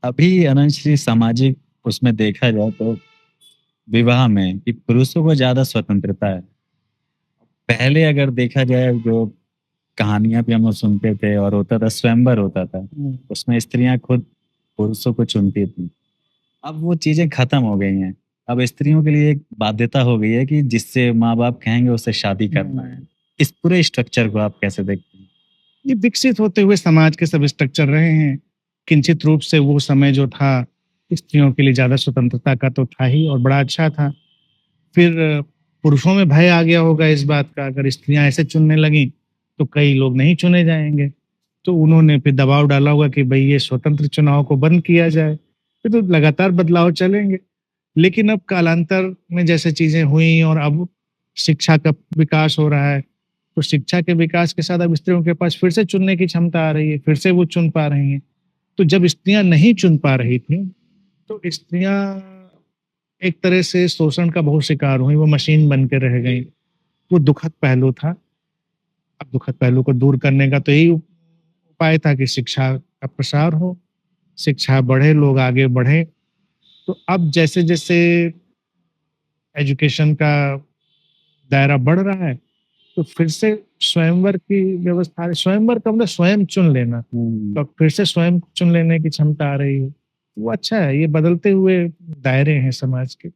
अभी अनंत सामाजिक उसमें देखा जाए तो विवाह में कि पुरुषों को ज़्यादा स्वतंत्रता है। पहले अगर देखा जाए जो कहानियाँ भी हम लोग सुनते थे और होता था स्वयंवर होता था, हुँ। उसमें स्त्रियाँ खुद पुरुषों को चुनती थी। अब वो चीज़ें खत्म हो गई हैं। अब स्त्रियों के लिए एक बाध्यता हो गई है कि जिससे माँ-बाप कहेंगे उससे शादी करना है। हुँ। इस पूरे स्ट्रक्चर को आप कैसे देखते हैं? ये विकसित होते हुए समाज के सब स्ट्रक्चर रहे हैं। किंचित रूप से वो समय जो था, स्त्रियों के लिए ज़्यादा स्वतंत्रता का तो था ही और बड़ा अच्छा था। फिर पुरुषों में भय आ गया होगा इस बात का, अगर स्त्रियाँ ऐसे चुनने लगीं, तो कई लोग नहीं चुने जाएँगे। तो उन्होंने फिर दबाव डाला होगा कि भई ये स्वतंत्र चुनाव को बंद किया जाए। फिर तो लगातार बदलाव चलेंगे। लेकिन अब कालांतर में जैसे चीज़ें हुई और अब शिक्षा का विकास हो रहा है, तो शिक्षा के विकास के साथ अब स्त्रियों के पास फिर से चुनने की क्षमता आ रही है, फिर से वो चुन पा रही हैं। तो जब स्त्रियाँ नहीं चुन पा रही थीं, तो स्त्रियाँ एक तरह से शोषण का बहुत शिकार हुई, वो मशीन बन के रह गईं। वो दुखद पहलू था। अब दुखद पहलू को दूर करने का तो यही उपाय था कि शिक्षा का प्रसार हो, शिक्षा बढ़े, लोग आगे बढ़ें। तो अब जैसे-जैसे एजुकेशन का दायरा बढ़ रहा है, तो फिर से स्वयंवर की व्यवस्था स्वयंवर का मतलब स्वयं चुन लेना, हुँ। तो अब फिर से स्वयं चुन लेने की क्षमता आ रही है। वो अच्छा है, ये बदलते हुए दायरे हैं समाज के।